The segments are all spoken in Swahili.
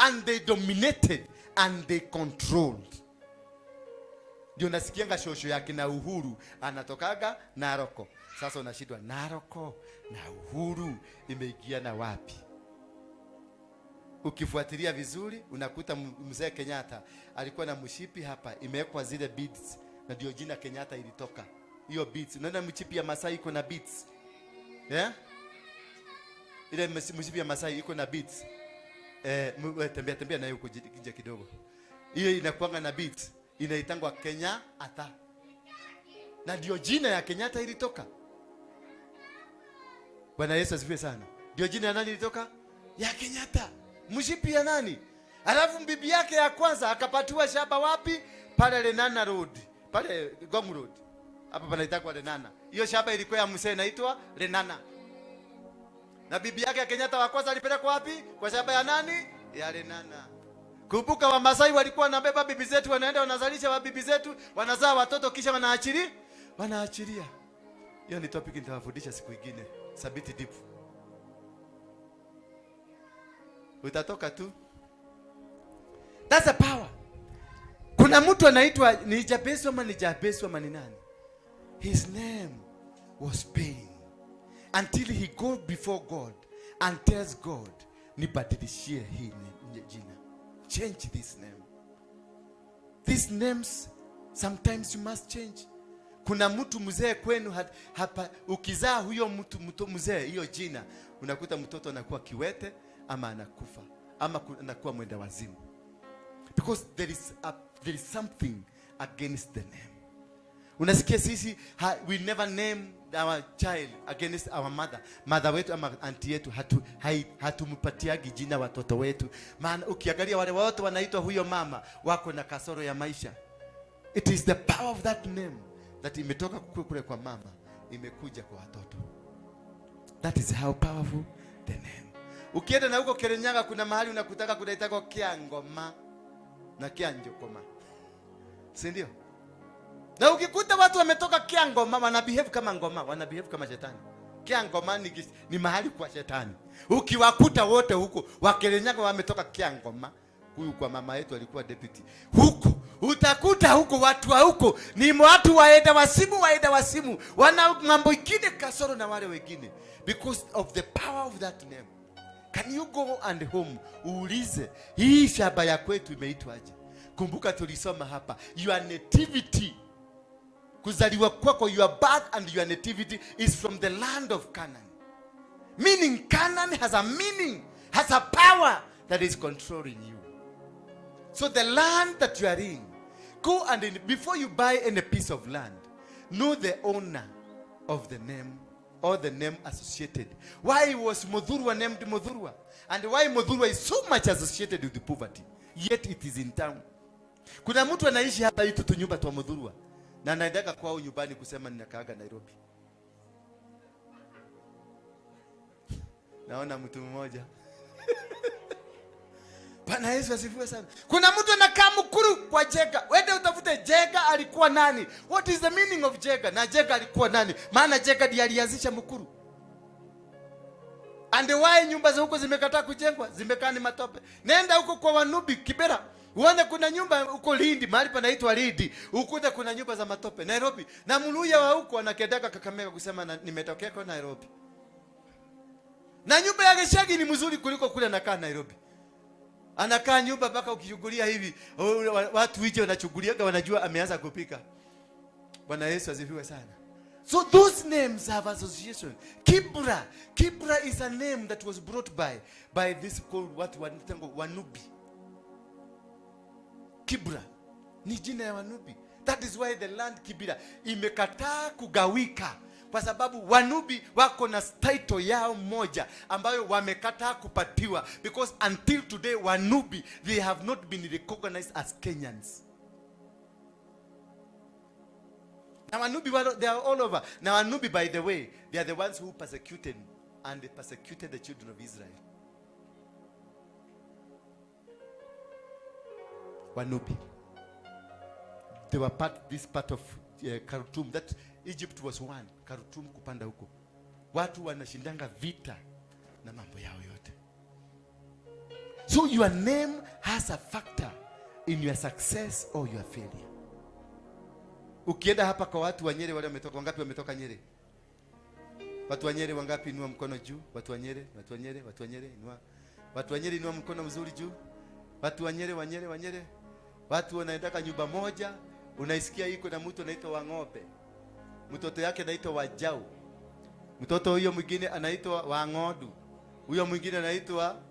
and they dominated and they controlled. Ndio nasikianga shosho yake na Uhuru anatokaga Naroko. Sasa unashindwa Naroko na Uhuru imeingia na wapi? Ukifuatilia vizuri unakuta mzee Kenyatta alikuwa na mshipi hapa imewekwa zile beads, na ndio jina Kenyatta ilitoka. Hiyo beads, unaona mshipi ya Masai iko na beads. Ile mshipi ya Masai iko na beads. Tembea nayo huko nje kidogo. Hiyo inakuanga na beads, inaitangwa Kenyatta. Na ndio jina ya Kenyatta ilitoka. Bwana Yesu asifiwe sana. Ndio jina ya nani ilitoka? Ya Kenyatta. Mshipi ya nani? Alafu bibi yake ya kwanza akapatiwa shamba wapi? Pale Lenana Road. Pale Gong Road. Hapa panaitwa Lenana. Hiyo shamba ilikuwa ya mzee inaitwa Lenana. Na bibi yake ya Kenyatta wa kwanza alipelekwa wapi? Kwa shamba ya nani? Ya Lenana. Kumbuka wa Masai walikuwa wanabeba bibi zetu, wanaenda wanazalisha wa bibi zetu, wanazaa watoto kisha wanaachilia. Hiyo ni topic nitawafundisha siku nyingine. Sabiti deep. Utatoka tu. That's a power. Kuna mtu anaitwa ni Jabesi ama ni nani? His name was pain. Until he goes before God and tells God, nibadilishie hii jina. Change this name. These names sometimes you must change. Kuna mtu mzee kwenu hapa, ukizaa huyo mtu mzee hiyo jina, unakuta mtoto anakuwa kiwete ama anakufa ama anakuwa mwenda wazimu. Because there is something against the name. Unasikia sisi we never name our child against our mother wetu ama auntie yetu, hatumumpatiagi jina watoto wetu. Maana ukiangalia wale wote wanaitwa huyo mama wako na kasoro ya maisha. It is the power of that name that imetoka kule kwa mama imekuja kwa watoto. That is how powerful the name. Ukienda na huko Kirinyaga kuna mahali unakutaka kunaitwa Kiangoma na Kianjokoma. Si ndio? Na ukikuta watu wametoka Kiangoma wana behave kama ngoma, wana behave kama shetani. Kiangoma ni mahali kwa shetani. Ukiwakuta wote huko wa Kirinyaga wametoka Kiangoma, huyu kwa mama yetu alikuwa deputy. Huko utakuta huko watu wa huko ni watu waenda wasimu, wana mambo ingine kasoro na wale wengine because of the power of that name. Can you go and home uulize hii shamba ya kwetu imeitwaje? Kumbuka tulisoma hapa your nativity, kuzaliwa kwako, your birth and your nativity is from the land of Canaan. Meaning Canaan has a meaning, has a power that is controlling you. So the land that you are in, go and before you buy any piece of land, know the owner of the name or the name associated. Why was Modhurwa named Modhurwa? And why Modhurwa is so much associated with the poverty, yet it is in town. Kuna mtu anaishi hapa hitu tunyumba twa Modhurwa na anaendaka kwao nyumbani kusema ninakaaga Nairobi. Naona mtu mmoja. Bwana Yesu asifiwe sana. Kuna mtu anakaa Mukuru kwa Jega. Wende utafute Jega alikuwa nani? What is the meaning of Jega? Na Jega alikuwa nani? Maana Jega ndiye alianzisha Mukuru. And why nyumba za huko zimekataa kujengwa? Zimekaa ni matope. Nenda huko kwa Wanubi Kibera. Uone kuna nyumba huko Lindi, mahali panaitwa Lindi. Ukute kuna nyumba za matope. Nairobi. Na Muluya wa huko anakedaka Kakamega kusema nimetokea kwa Nairobi. Na nyumba ya Geshagi ni mzuri kuliko kule anakaa Nairobi. Anakaa nyumba mpaka ukishugulia hivi watu wije wanachuguliaga wanajua ameanza kupika. Bwana Yesu asifiwe sana. So those names have association. Kibra is a name that was brought by this called Wanubi. Kibra ni jina ya Wanubi. That is why the land Kibira imekataa kugawika, kwa sababu Wanubi wako na title yao moja ambayo wamekataa kupatiwa, because until today Wanubi they have not been recognized as Kenyans. Now Wanubi, they are all over. Now Wanubi, by the way, they are the ones who persecuted the children of Israel. Wanubi. They were this part of Khartoum. That Egypt was one. Khartoum kupanda huko. Watu wanashindanga vita na mambo yao yote. So your name has a factor in your success or your failure. Ukienda hapa kwa watu wa Nyeri wale wametoka, wangapi wametoka Nyeri? Watu wa Nyeri wangapi? Inua mkono juu. Watu wa Nyeri, watu wa Nyeri, watu wa Nyeri, inua. Watu wa Nyeri, inua mkono mzuri juu. Watu wa Nyeri, wa Nyeri, wa Nyeri. Watu wanaenda nyumba moja, unaisikia iko na mtu anaitwa Wang'ombe. Mtoto yake anaitwa Wajau. Mtoto huyo mwingine anaitwa Wang'odu. Huyo mwingine anaitwa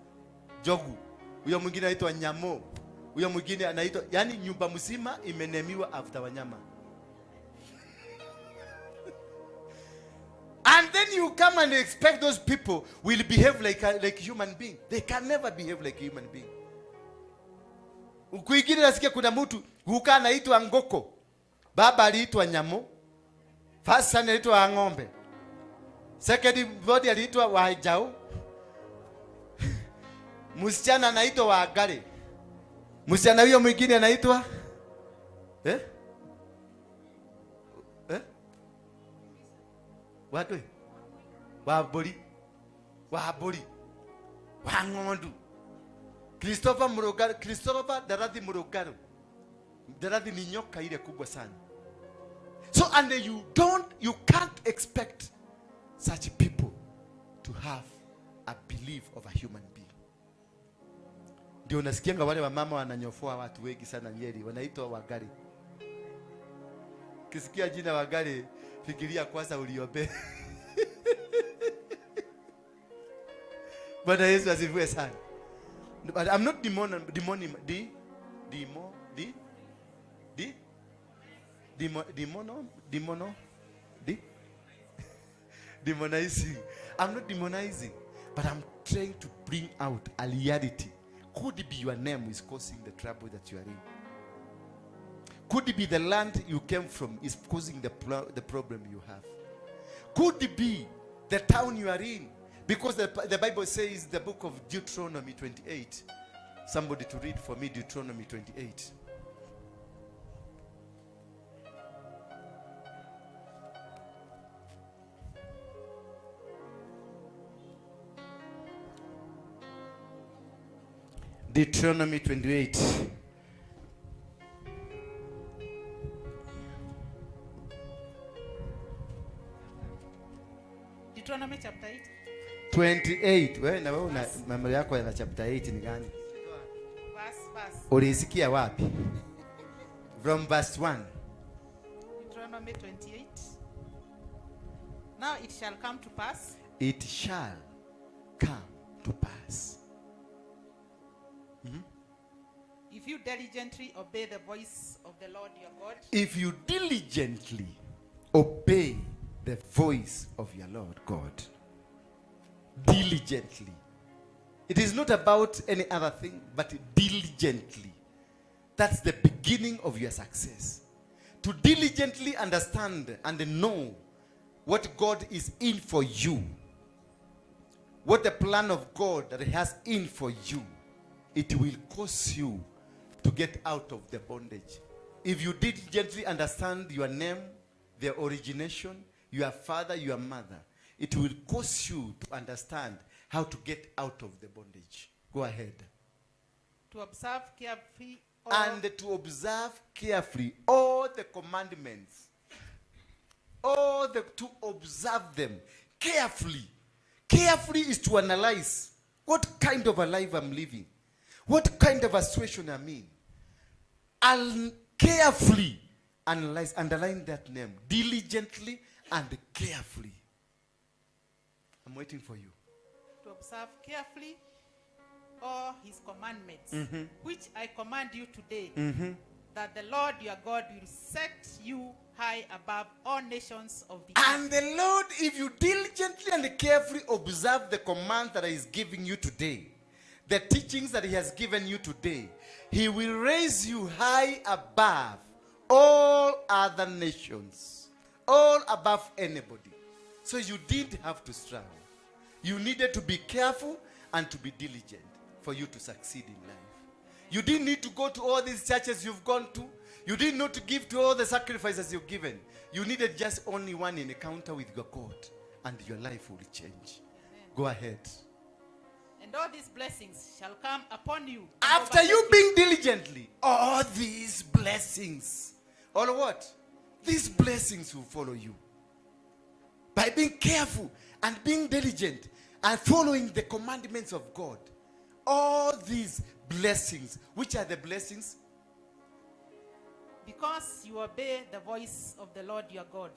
Jogu. Huyo mwingine anaitwa Nyamo. Huyo mwingine anaitwa, yani nyumba mzima imenemiwa after wanyama. And then you come and expect those people will behave like human being. They can never behave like human being. Ukuingine nasikia kuna mtu hukaa anaitwa Ngoko. Baba aliitwa Nyamo. First son aliitwa Ng'ombe. Second body aliitwa Wajau. Msichana anaitwa Wagare. Msichana huyo mwingine anaitwa Watu Wabori. Wabori. Wang'ondu. Christopher Murugaro, Christopher Darathi Murugaro. Darathi ni nyoka ile kubwa sana. So and you can't expect such people to have a belief of a human being. Ndio unasikianga wale wamama wananyofoa watu wengi sana Nyeri, wanaitwa Wagari. Kisikia jina Wagari, fikiria kwanza uliombe. Bwana Yesu asifiwe sana. But I'm not demonizing. I'm not demonizing, but I'm trying to bring out a reality. Could it be your name is causing the trouble that you are in? Could it be the land you came from is causing the problem you have? Could it be the town you are in? Because the Bible says, the book of Deuteronomy 28. Somebody to read for me Deuteronomy 28. Deuteronomy 28. Deuteronomy chapter 8. 28. Wewe na wewe una mambo yako ya chapter 8 ni gani? Verse. Ulisikia wapi? From verse 1. Deuteronomy 28. Now it shall come to pass. It shall come to pass. If you diligently obey the voice of the Lord your God. If you diligently obey the voice of your Lord God. Diligently. It is not about any other thing, but diligently. That's the beginning of your success. To diligently understand and know what God is in for you. What the plan of God that He has in for you. It will cause you to get out of the bondage. If you diligently understand your name, the origination, your father, your mother, it will cause you to understand how to get out of the bondage. Go ahead. To observe carefully all the commandments. To observe them carefully. Carefully is to analyze what kind of a life I'm living. What kind of a situation I'm in. I'll carefully analyze, underline that name. Diligently and carefully. I'm waiting for you. To observe carefully all His commandments, which I command you today, that the Lord your God will set you high above all nations of the earth. And the Lord, if you diligently and carefully observe the command that He is giving you today, the teachings that He has given you today, He will raise you high above all other nations, all above anybody. So you didn't have to struggle. You needed to be careful and to be diligent for you to succeed in life. You didn't need to go to all these churches you've gone to. You didn't need to give to all the sacrifices you've given. You needed just only one encounter with your God, and your life will change. Amen. Go ahead. And all these blessings shall come upon you. After you being diligently, all these blessings, all what? These blessings will follow you. By being careful and being diligent and following the commandments of God. All these blessings. Which are the blessings? Because you obey the voice of the Lord your God.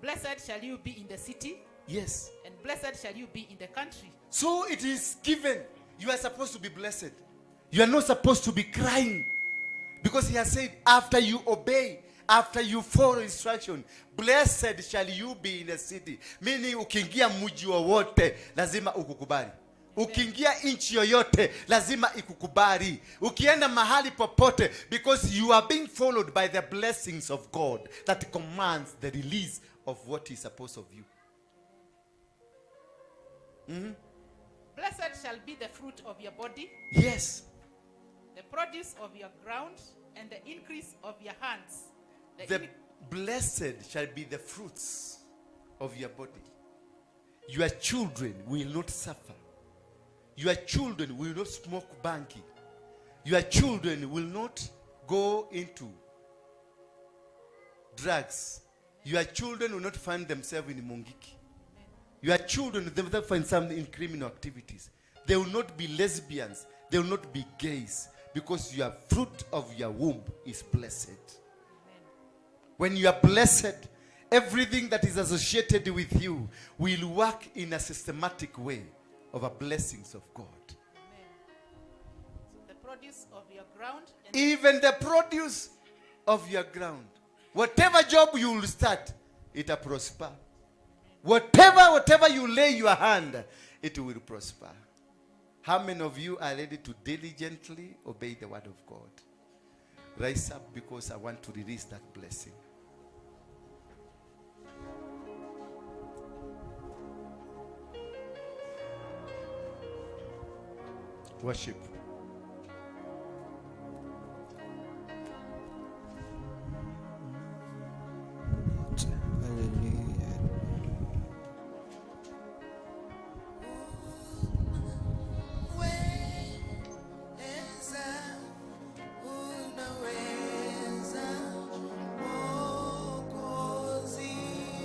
Blessed shall you be in the city. Yes. And blessed shall you be in the country. So it is given. You are supposed to be blessed. You are not supposed to be crying. Because he has said, after you obey, after you follow instruction, blessed shall you be in the city. Meaning ukiingia mji wowote lazima ukukubali. Ukiingia nchi yoyote lazima ikukubali. Ukienda mahali popote, because you are being followed by the blessings of God that commands the release of what is supposed of you. Blessed shall be the fruit of your body. Yes. The produce of your ground and the increase of your hands. The blessed shall be the fruits of your body. Your children will not suffer. Your children will not smoke banky. Your children will not go into drugs. Your children will not find themselves in mungiki. Your children will not find something in criminal activities. They will not be lesbians. They will not be gays. Because your fruit of your womb is blessed. When you are blessed, everything that is associated with you will work in a systematic way of a blessings of God. Amen. So the produce of your ground. And even the produce of your ground. Whatever job you will start, it will prosper. Whatever you lay your hand, it will prosper. How many of you are ready to diligently obey the word of God? Rise up, because I want to release that blessing. Worship.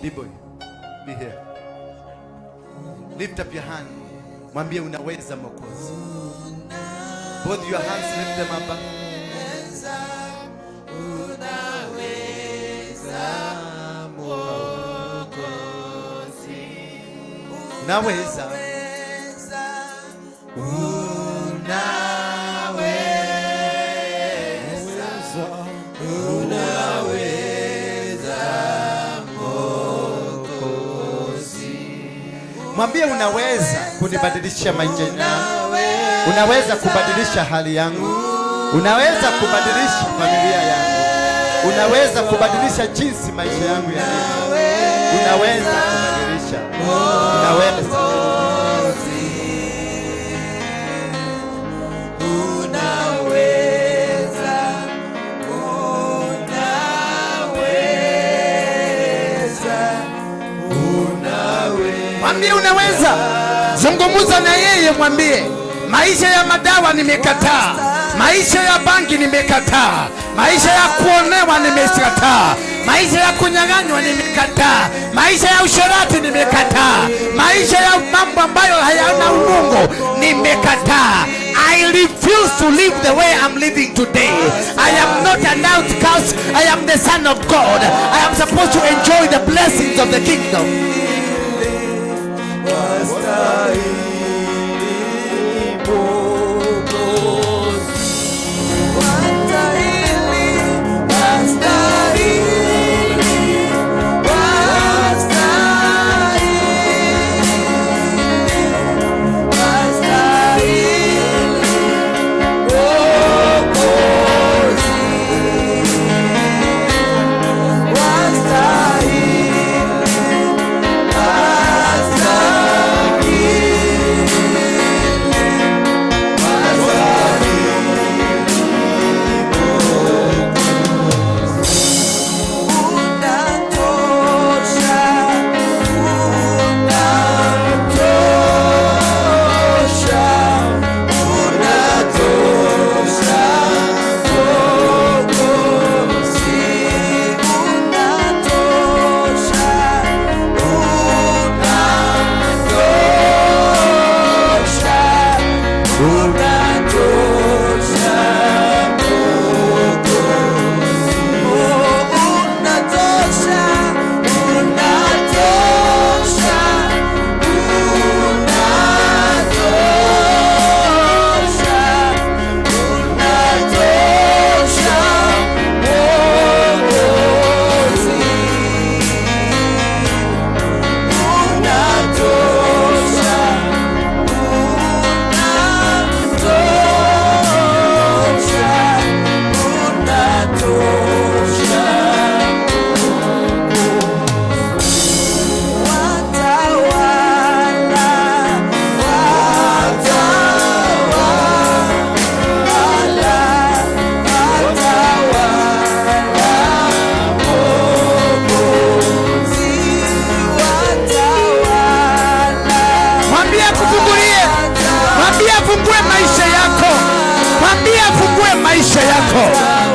B-boy, be here. Lift up your hand. Mwambie unaweza Mwokozi. Both your hands, lift them up. Unaweza. Mwambie unaweza kunibadilisha maisha yangu. Unaweza kubadilisha hali yangu. Unaweza kubadilisha familia yangu. Unaweza kubadilisha jinsi maisha yangu yalivyo. Unaweza kubadilisha. Unaweza. Mwambie unaweza. Zungumza na yeye, mwambie maisha ya madawa nimekataa. Maisha ya bangi nimekataa. Maisha ya kuonewa nimekataa. Maisha ya kunyang'anywa nimekataa. Maisha ya usherati nimekataa. Maisha ya mambo ambayo hayana umungu nimekataa. I refuse to live the way I'm living today. I am not an outcast. I am the son of God. I am supposed to enjoy the blessings of the kingdom.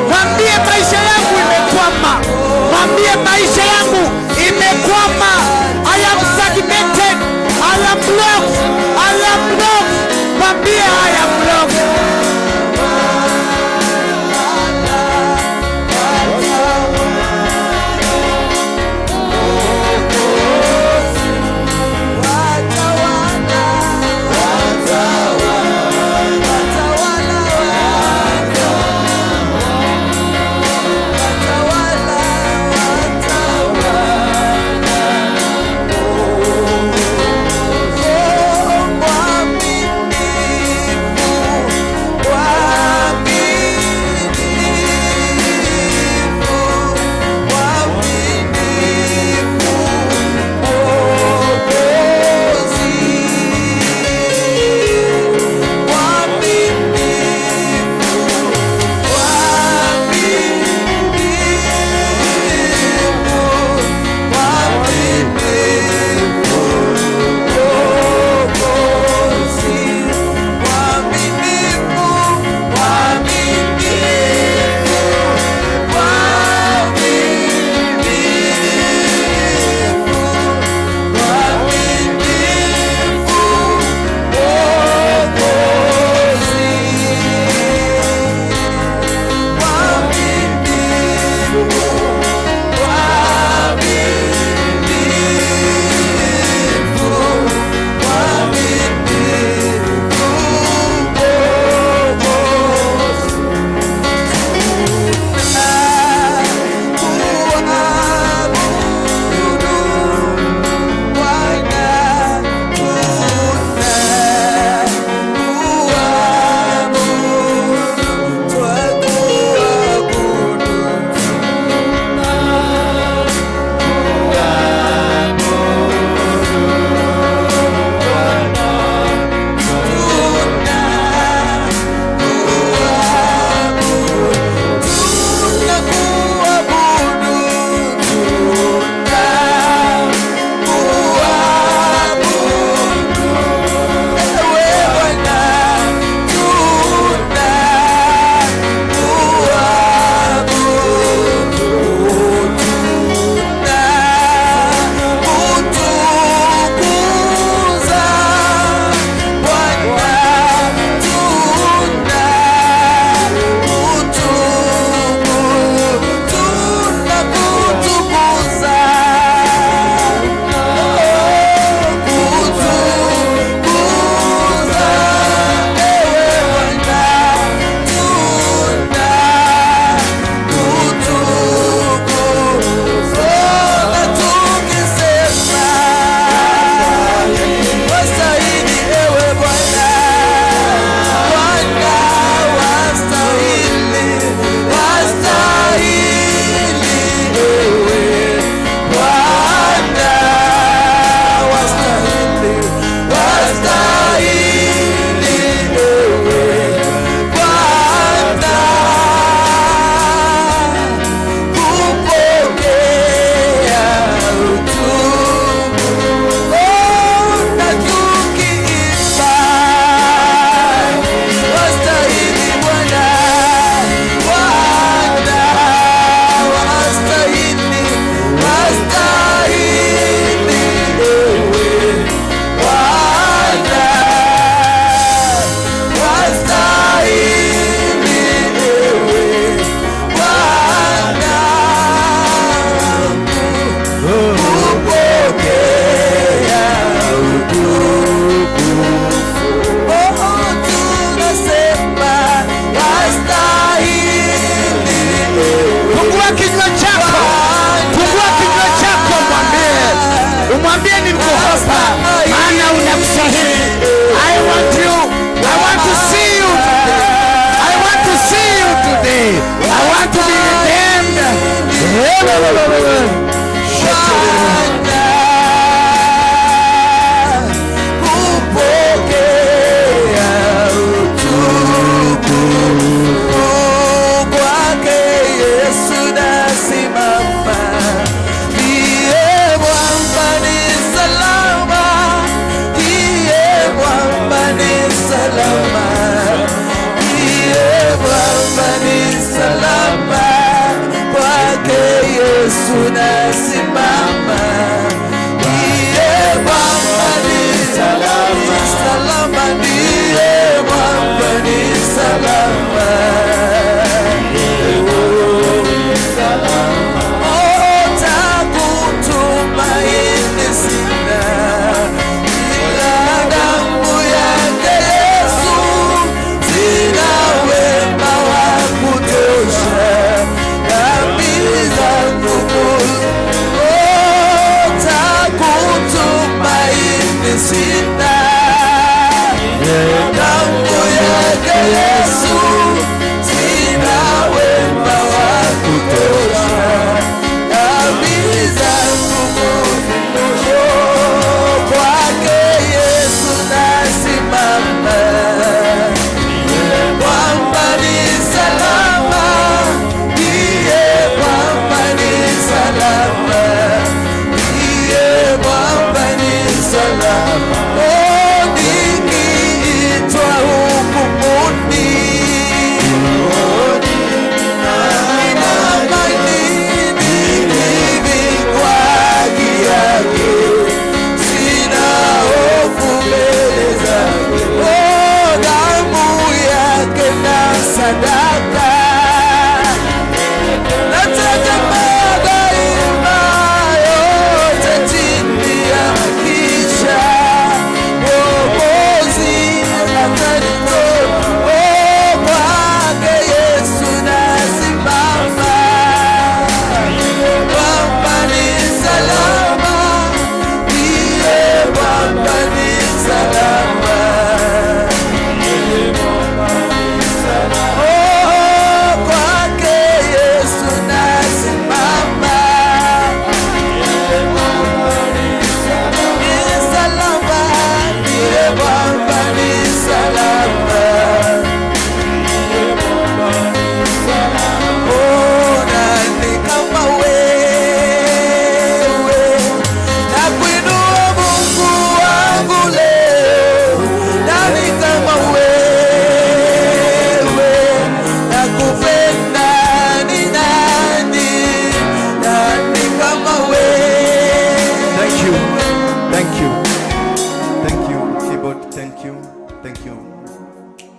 Mwambie maisha yangu imekwama. Mwambie maisha yangu imekwama. I am stagnated. I am blocked. I am blocked. Mwambie I am blocked.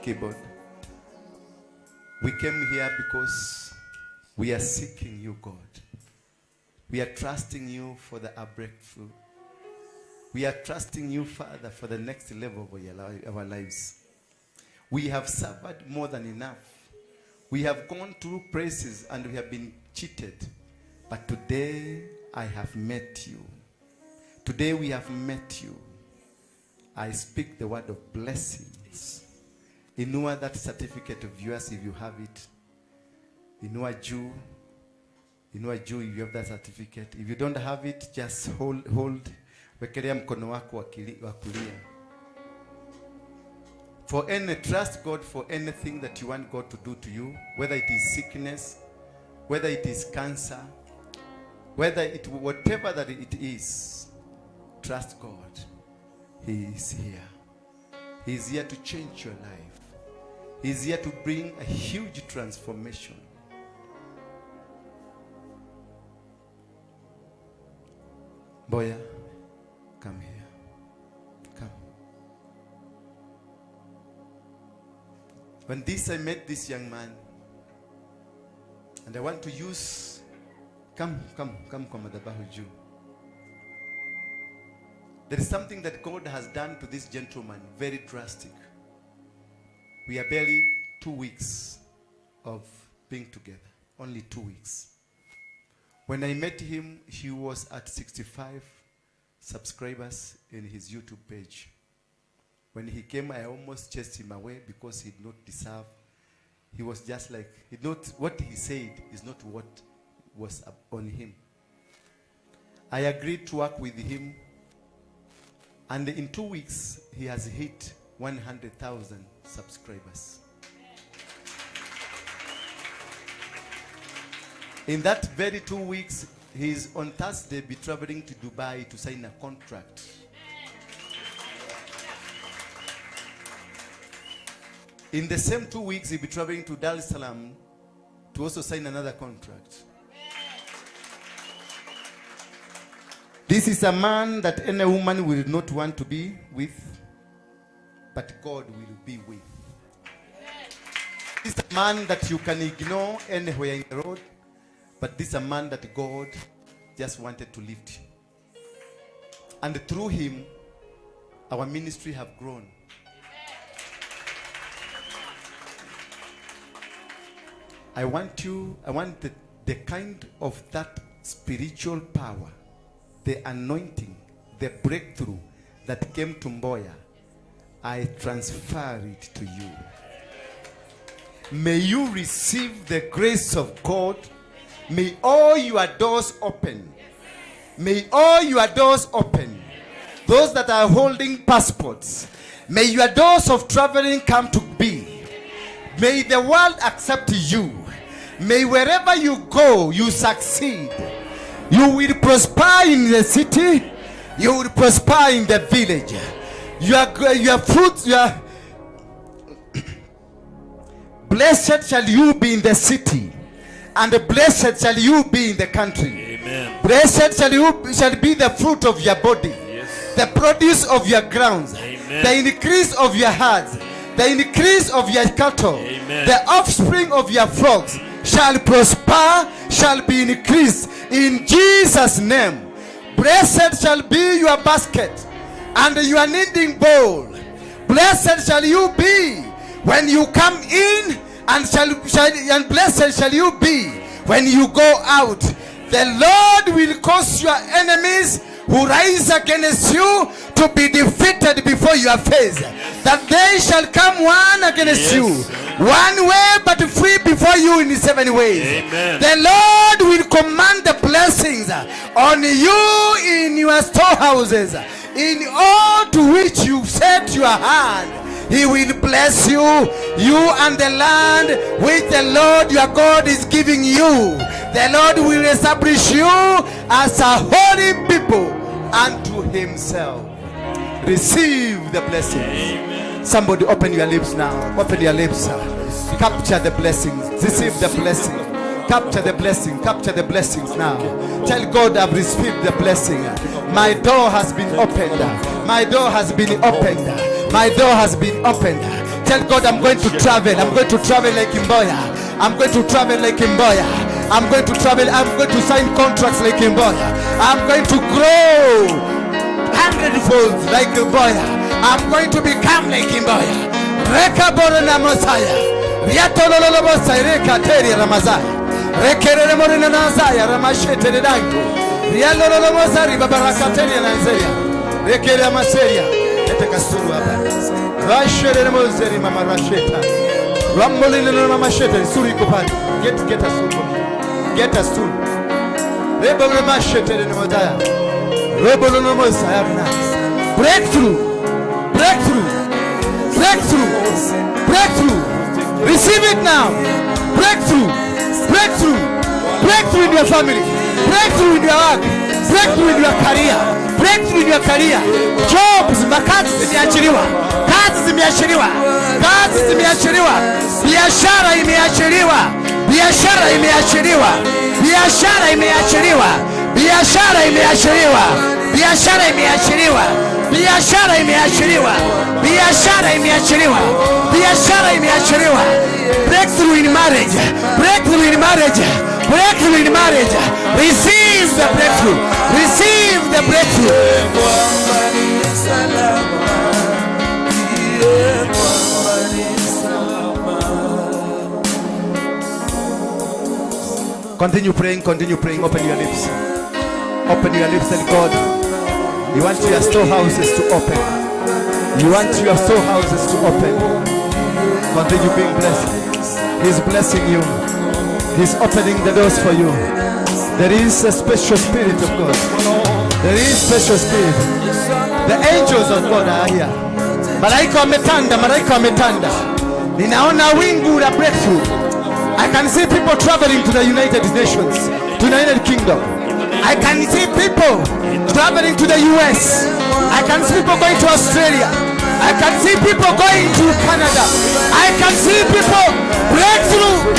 keyboard. We came here because we are seeking you, God. We are trusting you for the breakthrough. We are trusting you, Father, for the next level of our lives. We have suffered more than enough. We have gone through places and we have been cheated. But today I have met you. Today we have met you. I speak the word of blessings. Inua that certificate of yours if you have it. Inua juu. Inua juu if you have that certificate. If you don't have it, just hold. Wekelea mkono wako wa kulia. For any, trust God for anything that you want God to do to you, whether it is sickness, whether it is cancer, whatever that it is, trust God. He is here. He is here to change your life. He is here to bring a huge transformation. Boya, come here. Come. When I met this young man, and I want to use, come kwa madhabahu juu. There is something that God has done to this gentleman, very drastic. We are barely 2 weeks of being together, only 2 weeks. When I met him, he was at 65 subscribers in his YouTube page. When he came, I almost chased him away because he did not deserve. He was just like, what he said is not what was on him. I agreed to work with him, and in 2 weeks, he has hit 100,000 subscribers. In that very 2 weeks, he's on Thursday be traveling to Dubai to sign a contract. In the same 2 weeks, he'll be traveling to Dar es Salaam to also sign another contract. This is a man that any woman will not want to be with, but God will be with. This is a man that you can ignore anywhere in the road, but this is a man that God just wanted to lift. And through him, our ministry have grown. I want the kind of that spiritual power, the anointing, the breakthrough that came to Mboya, I transfer it to you. May you receive the grace of God. May all your doors open. May all your doors open. Those that are holding passports, may your doors of traveling come to be. May the world accept you. May wherever you go, you succeed. You will prosper in the city. You will prosper in the village. Your fruits, blessed shall you be in the city, and blessed shall you be in the country. Amen. Blessed shall be the fruit of your body, Yes. the produce of your grounds, Amen. the increase of your herds, the increase of your cattle, Amen. the offspring of your flocks shall prosper, shall be increased in Jesus' name. Blessed shall be your basket and your kneading bowl. Blessed shall you be when you come in, and blessed shall you be when you go out. The Lord will cause your enemies who rise against you to be defeated before your face, that they shall come one against Yes. you, one way but free before you in 7 ways. Amen. The Lord will command the blessings on you in your storehouses, in all to which you set your hand. He will bless you, you and the land which the Lord your God is giving you. The Lord will establish you as a holy people unto himself. Receive the blessings. Amen. Somebody open your lips now. Open your lips. Capture the blessings. Receive the blessing. Capture the blessing. Capture the blessings now. Tell God, I've received the blessing. My door has been opened. My door has been opened. My door has been opened. Tell God, I'm going to travel. I'm going to travel like Mboya. I'm going to travel like Mboya. I'm going to travel. I'm going to sign contracts like Mboya. I'm going to grow 100-fold like Mboya. I'm going to become like Mboya. Reka borona Mosiah. Riatololo Mosiah. Reka teri Ramazaya. Rekerere morina Nazaya. Ramashete redango. Rialolo Mosiah. Babaraka teri Nazaya. Rekere Maseria. Leta kasuru hapa. Rashere Mosiah. Mama Rasheta. Ramolina Mama Sheta. Suri kopani. Get a stool for me. Get a stool. Rebo Ramashete Mosiah. Rebo Mosiah. Breakthrough. Breakthrough. Breakthrough. Breakthrough. Receive it now. Breakthrough. Breakthrough. Breakthrough in your family. Breakthrough in your work. Breakthrough in your career. Breakthrough in your career. Jobs, makazi zimeachiliwa. Kazi zimeachiliwa. Kazi zimeachiliwa. Biashara imeachiliwa. Biashara imeachiliwa. Biashara imeachiliwa. Biashara imeachiliwa. Biashara imeachiliwa. Biashara imeachiliwa. Biashara imeachiliwa. Biashara imeachiliwa. Breakthrough in marriage. Breakthrough in marriage. Breakthrough in marriage. Receive the breakthrough. Receive the breakthrough. Continue praying, continue praying. Open your lips. Open your lips and God. You want your storehouses to open. You want your storehouses to open. Continue being blessed. He's blessing you. He's opening the doors for you. There is a special spirit of God. There is special spirit. The angels of God are here. Malaika wametanda, malaika wametanda. Ninaona wingu la breakthrough. I can see people traveling to the United Nations, to the United Kingdom. I can see people traveling to the US. I can see people going to Australia. I can see people going to Canada. I can see people breakthrough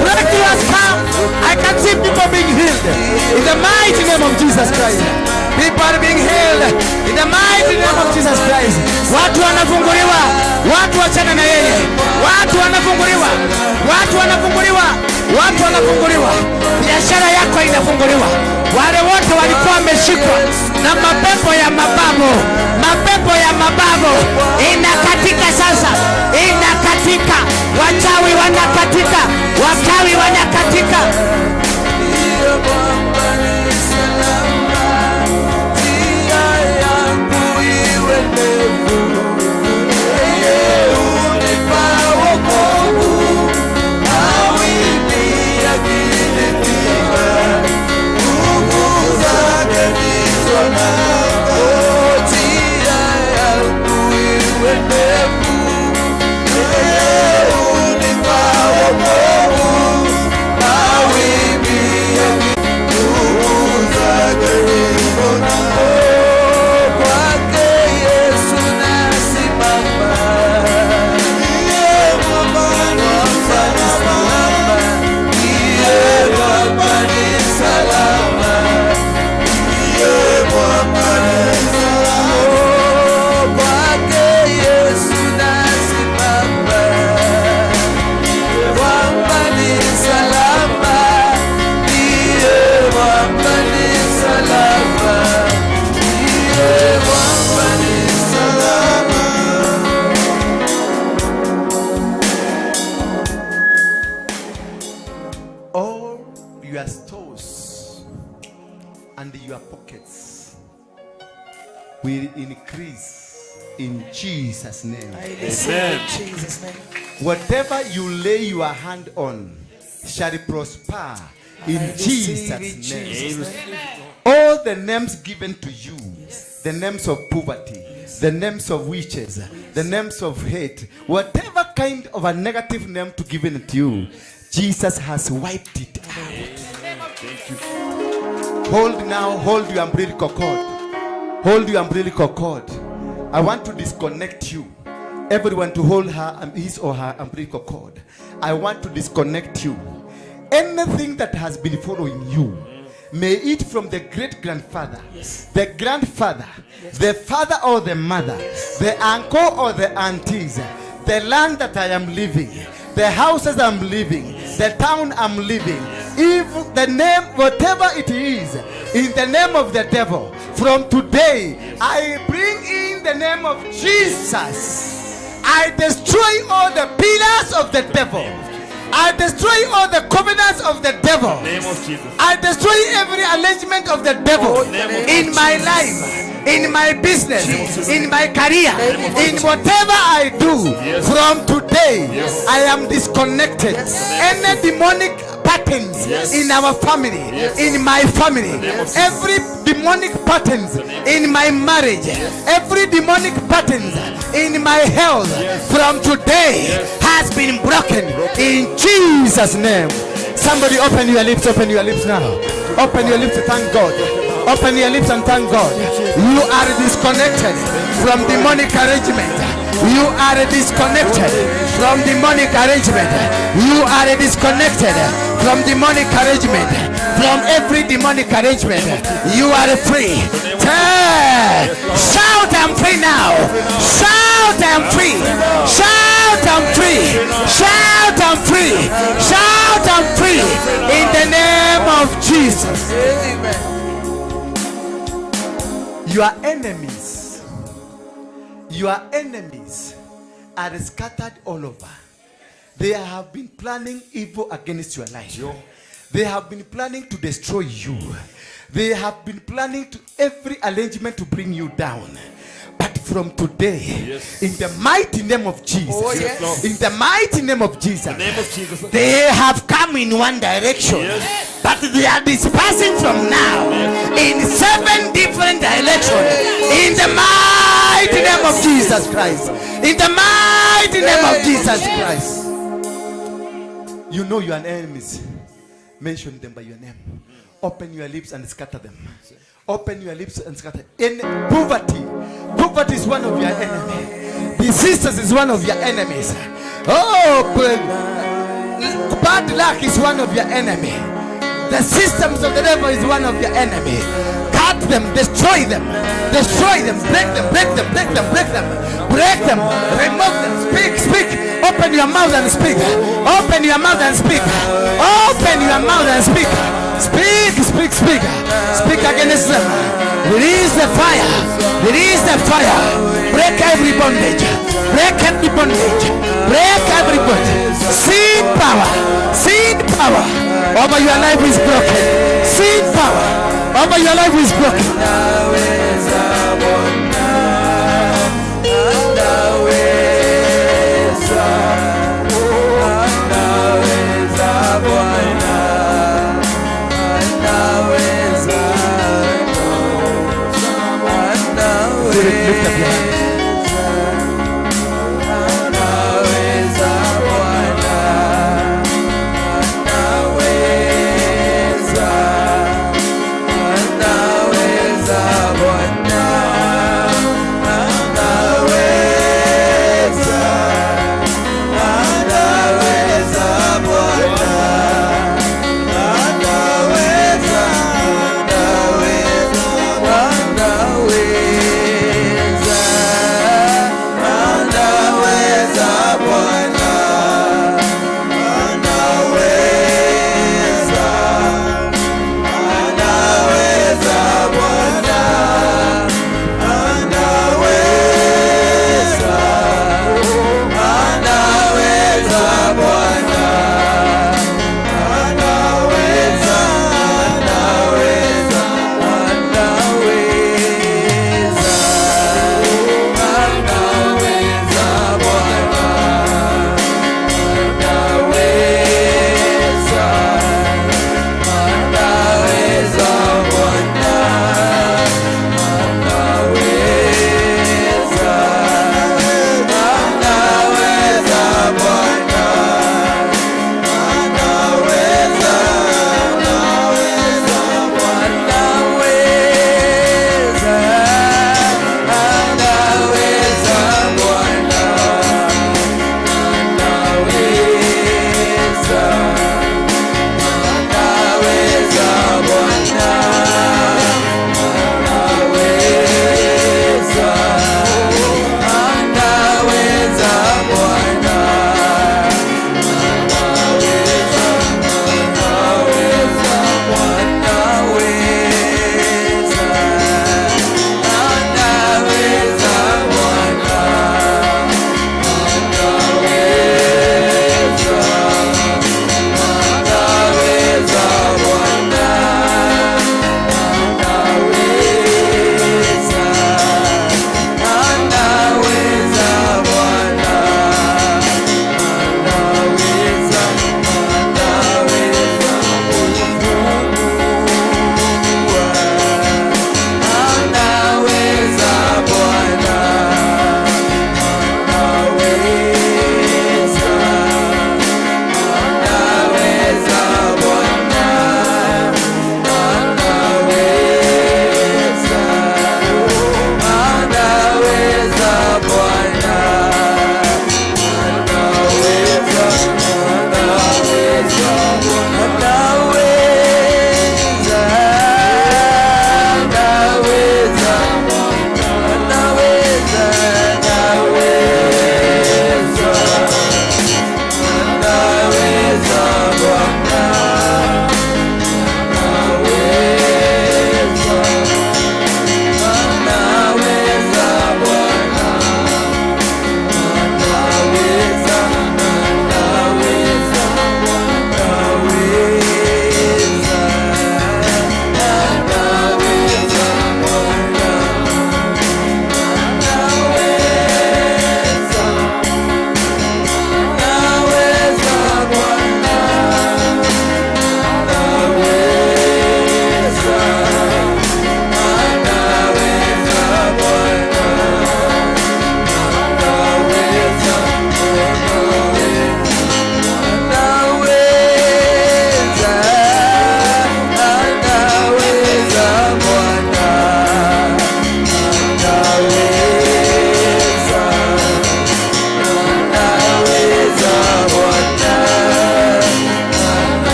has come. I can see people being healed in the mighty name of Jesus Christ. People are being healed in the mighty name of Jesus Christ. Watu wanafunguliwa, watu wachana na yeye. Watu wanafunguliwa, watu wanafunguliwa, watu wanafunguliwa. Biashara yako inafunguliwa. Wale wote walikuwa wameshikwa na mapepo ya mababu, mapepo ya mababu inakatika sasa, inakatika. Wachawi wanakatika, wachawi wanakatika. Your stores and your pockets will increase in Jesus' name. Amen. Jesus' name. Whatever you lay your hand on shall prosper in Jesus' name. All the names given to you, the names of poverty, the names of witches, the names of hate, whatever kind of a negative name to given to you, Jesus has wiped it out. Thank you. Hold your umbilical cord. Hold your umbilical cord. I want to disconnect you. Everyone to hold his or her umbilical cord. I want to disconnect you. Anything that has been following you, may it from the great grandfather, the grandfather, the father or the mother, the uncle or the aunties, the land that I am living, the houses I'm living, the town I'm living, if the name, whatever it is, in the name of the devil, from today, I bring in the name of Jesus. I destroy all the pillars of the devil. I destroy all the covenants of the devil. Name of Jesus. I destroy every arrangement of the devil in my life, in my business, in my career, in whatever I do. From today, I am disconnected. Any demonic patterns in our family, in my family, every demonic patterns in my marriage, every demonic patterns in my health, from today has been broken in Jesus' name. Somebody open your lips now. Open your lips to thank God. Open your lips and thank God. You are disconnected from demonic arrangement. You are disconnected from demonic arrangement. You are disconnected from demonic arrangement. From every demonic arrangement. You are free. Shout, I'm free now. Shout, I'm free. Shout, I'm free. Shout, I'm free. Shout, I'm free. In the name of Jesus. Your enemies are scattered all over. They have been planning evil against your life. They have been planning to destroy you. They have been planning to every arrangement to bring you down. But from today, in the mighty name of Jesus, Oh, yes. in the mighty name of Jesus, In the name of Jesus. They have come in one direction, Yes. but they are dispersing from now in 7 different directions. In the mighty name of Jesus Christ. In the mighty name of Jesus Christ. you know your enemies. Mention them by your name. Open your lips and scatter them. Open your lips and scatter. In poverty, poverty is one of your enemies. Diseases is one of your enemies. Oh, bad luck is one of your enemies. The systems of the devil is one of your enemies. Cut them, destroy them, break them, break them, remove them. Speak. Open your mouth and speak. Open your mouth and speak. Open your mouth and speak. Speak against them. Release the fire. Release the fire. Break every bondage. Break every bondage. Break every bondage. Seed power. Over your life is broken. Seed power. Over your life is broken. Lift up your hand. Anaweza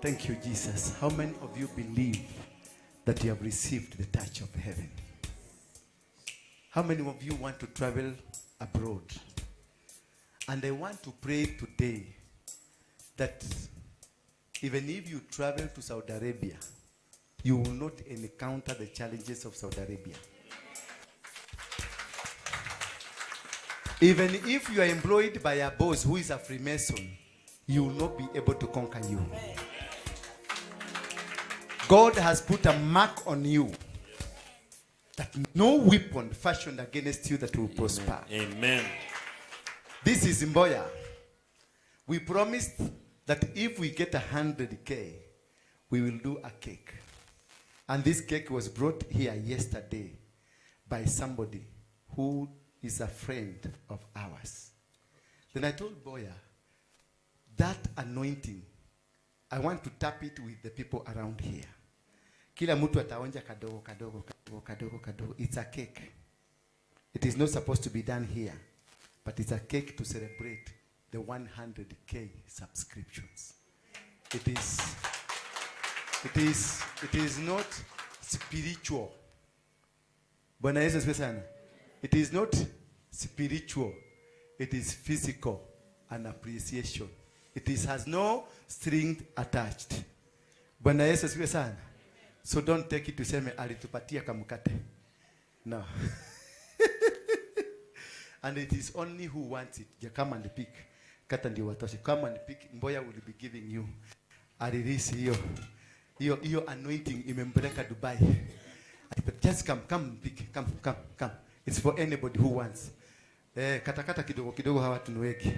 Thank you, Jesus. How many of you believe that you have received the touch of heaven? How many of you want to travel abroad? And I want to pray today that even if you travel to Saudi Arabia, you will not encounter the challenges of Saudi Arabia. Even if you are employed by a boss who is a Freemason, you will not be able to conquer you. God has put a mark on you that no weapon fashioned against you that will prosper. Amen. This is Mboya. We promised that if we get 100K, we will do a cake. And this cake was brought here yesterday by somebody who is a friend of ours. Then I told Boya, that anointing, I want to tap it with the people around here. Kila mtu ataonja kadogo, kadogo, kadogo, kadogo, kadogo. It's a cake. It is not supposed to be done here, but it's a cake to celebrate the 100K subscriptions. It is not spiritual. Bwana Yesu asifiwe sana. It is not spiritual. It is physical, an appreciation. Has no string attached. Bwana Yesu asifiwe sana. So don't take it to say alitupatia kamukate. No. And it is only who wants it. You come and pick. Kata ndio watoshe. Come and pick. Mboya will be giving you. Alirisi hiyo anointing imempeleka Dubai. Just come pick. Come. It's for anybody who wants. Kata kidogo hawa tunuweki.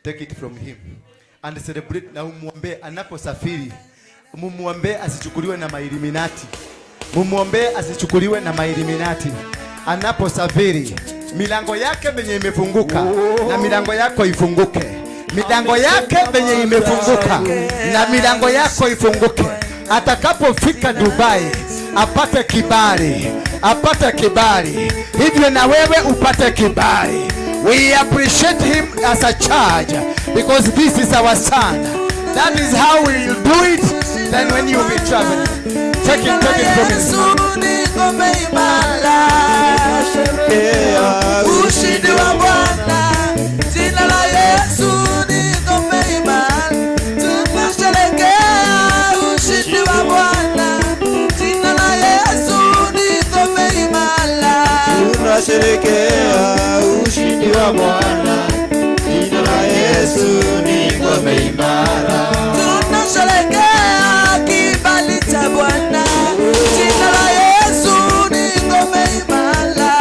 Take it from him. And celebrate na umuombe anaposafiri. Mumuombe asichukuliwe na mailiminati. Mumuombe asichukuliwe na mailiminati. Anaposafiri, milango yake venye imefunguka na milango yako ifunguke. Milango yake venye imefunguka na milango yako ifunguke. Atakapofika Dubai, apate kibali. Hivyo na wewe upate kibali. We appreciate him as a charge because this is our son. That is how we will do it. Then when you will be traveling, take it from his hand. Ushindi wa Bwana, jina la Yesu ni ngome imara. Tunasherehekea ushindi wa Bwana, jina la Yesu ni ngome imara. Tunasherehekea ushindi wa Bwana, jina la Yesu ni ngome imara. Tunasherehekea kibali cha Bwana, jina la Yesu ni ngome imara.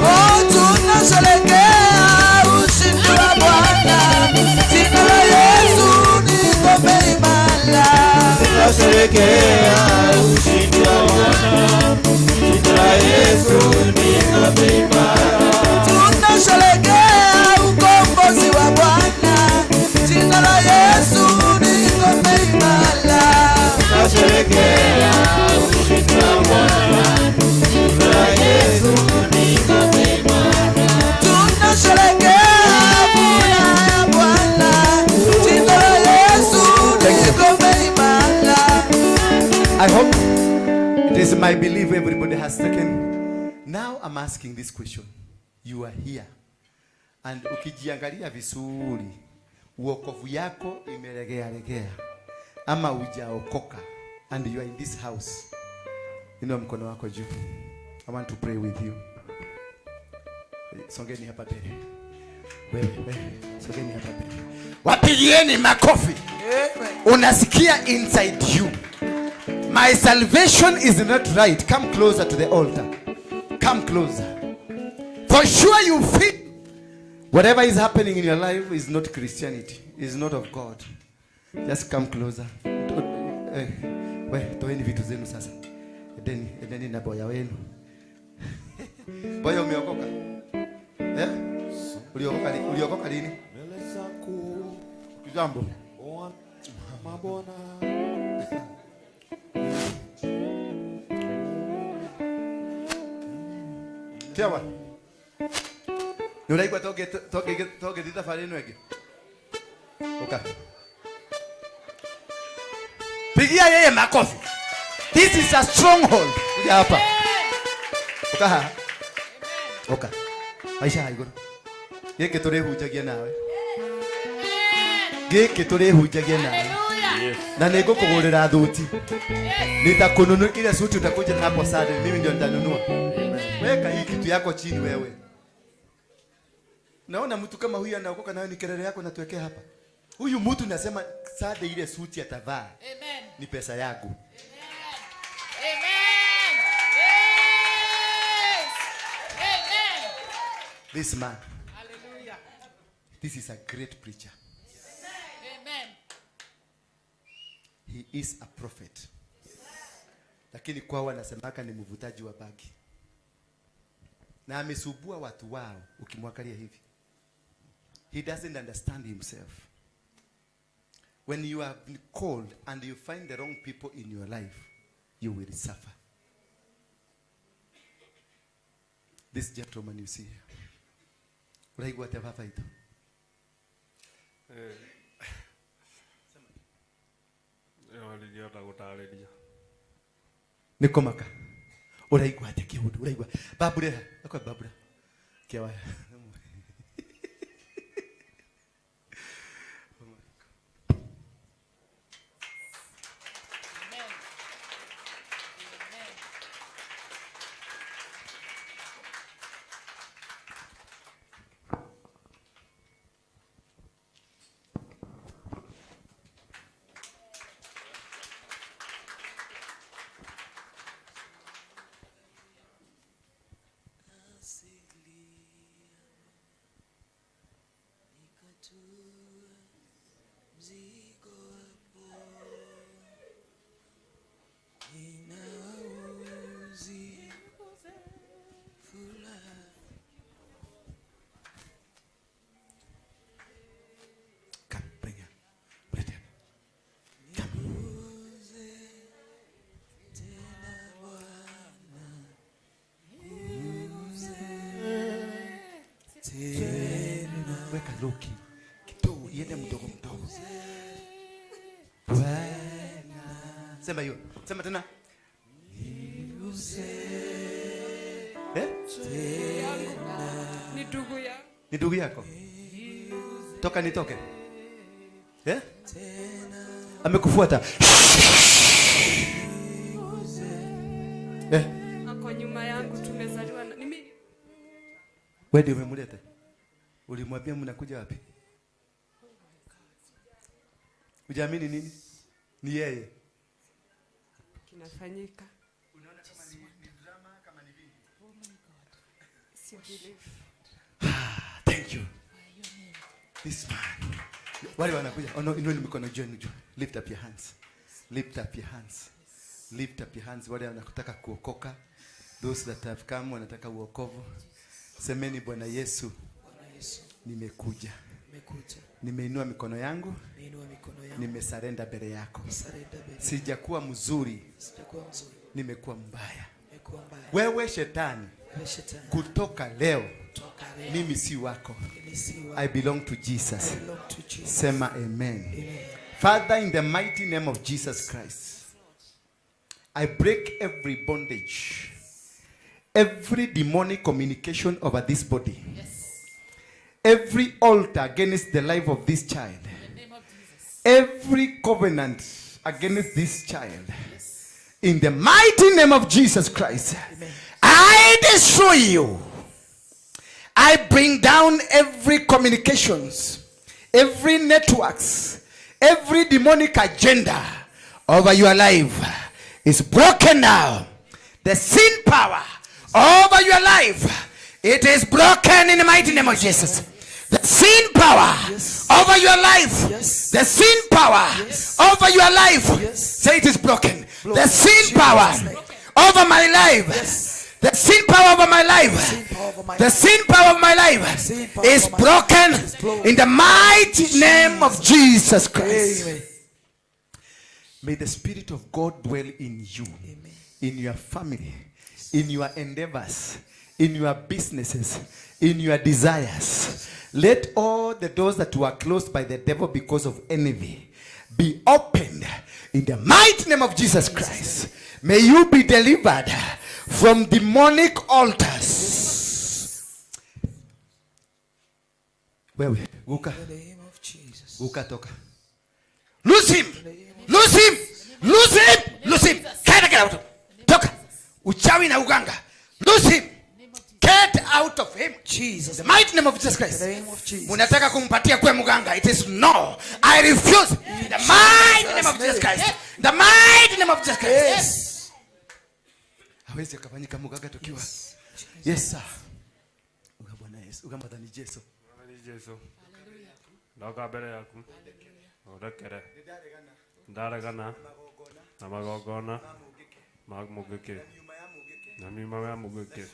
Oh, tunasherehekea ushindi wa Bwana, jina la Yesu ni ngome imara. Tunasherehekea ushindi wa Bwana, jina la Yesu ni ngome imara. Tunasherehekea ukombozi wa Bwana, jina la Yesu ni ngome imara. Tunasherehekea ushindi wa Bwana, jina la Yesu ni ngome imara. Tunasherehekea furaha ya Bwana, jina la Yesu ni ngome imara. I hope it is my belief everybody has taken. Now I'm asking this question. You are here. And ukijiangalia vizuri, uokovu yako imelegea. Ama hujaokoka. And you are in this house. Inua mkono wako juu. I want to pray with you. Songeni hapa mbele. Wewe, songeni hapa mbele. Wapigieni makofi. Unasikia inside you. My salvation is not right. Come closer to the altar. Come closer. For sure you feel whatever is happening in your life is not Christianity. Is not of God. Just come closer. Toeni vitu zenu sasa. Edeni na boya wenu. Boya umeokoka? Uliokoka lini? Jambo. Mabona. Tiawa. Nuraigwa toge dita fare nwege. Oka. Pigia yeye makofi. This is a stronghold. Kuja hapa. Oka. Oka. Aisha haigoro. Geke turehunjagia nawe. Geke turehunjagia nawe. Na nego kugurira thuti. Nitakununua ile suti utakuja hapo sasa. Mimi ndio nitanunua. Weka hii kitu yako chini wewe. Naona mtu kama huyu anaokoka nayo ni kelele yako natuwekea hapa. Huyu mtu nasema sasa ile suti atavaa. Amen. Ni pesa yangu. Amen. Amen. Yes. Amen. This man. Hallelujah. This is a great preacher. Amen. He is a prophet. Lakini kwao wanasemaka ni mvutaji wa bagi. Na amesubua watu wao ukimwangalia hivi. He doesn't understand himself. When you have been called and you find the wrong people in your life, you will suffer. This gentleman you see here. Uraigwa te baba ito. Niliota gutariria. Nikomaka. Uraigwa te kihudu, uraigwa. Babura, akwa babura. Kiwa. Weka loki kidogo iende mdogo mdogo. Sema hiyo. Sema tena. Ni ndugu ya. Ni ndugu yako. Toka nitoke. Amekufuata. Ako nyuma yangu tumezaliwa na mimi. Wewe ndio umemleta. Ulimwambia mnakuja wapi? Ujaamini nini? Ni yeye. Kinafanyika. Unaona kama ni drama kama ni nini? Oh my God. Si believe. Thank you. This man. Wale wanakuja. Inueni mikono juu. Lift up your hands. Lift up your hands. Lift up your hands. Wale wanataka kuokoka. Those that have come wanataka uokovu. Semeni Bwana Yesu. Nimekuja. Nimeinua mikono yangu. Nimesarenda mbele yako. Sijakuwa mzuri. Nimekuwa mbaya. Wewe shetani. Kutoka leo. Mimi si wako. I belong to Jesus. Sema amen. Father, in the mighty name of Jesus Christ, I break every bondage, every demonic communication over this body. Every altar against the life of this child. In the name of Jesus. Every covenant against this child. Yes. In the mighty name of Jesus Christ. Amen. I destroy you. I bring down every communications, every networks, every demonic agenda over your life is broken now. The sin power over your life, it is broken in the mighty name of Jesus. The sin power over your life. Yes. The sin power over your life. Say it is broken. The sin power over my life. The sin power over my life. The sin power of my life is broken in the mighty name of Jesus Christ. May the Spirit of God dwell in you, in your family, in your endeavors, in your businesses, in your desires. Let all the doors that were closed by the devil because of envy be opened in the mighty name of Jesus Christ. May you be delivered from demonic altars. Wewe, guka. In the name of Jesus. Guka toka. Lose him. Lose him. Lose him. Lose him. Get out. Toka. Uchawi na uganga. Lose him. Get out of him. Jesus. The mighty name of Jesus Christ. In the name of Jesus. Munataka kumpatia kwa muganga. It is no. I refuse. The mighty name of Jesus Christ. The mighty name of Jesus Christ. Yes. Hawezi akafanyika muganga tukiwa. Yes sir. Uga Bwana Yesu. Uga madani Yesu. Jesu. Ndoka mbere yaku. Odekere. Ndaregana. Na magogona. Magmugike. Na mima ya mugike.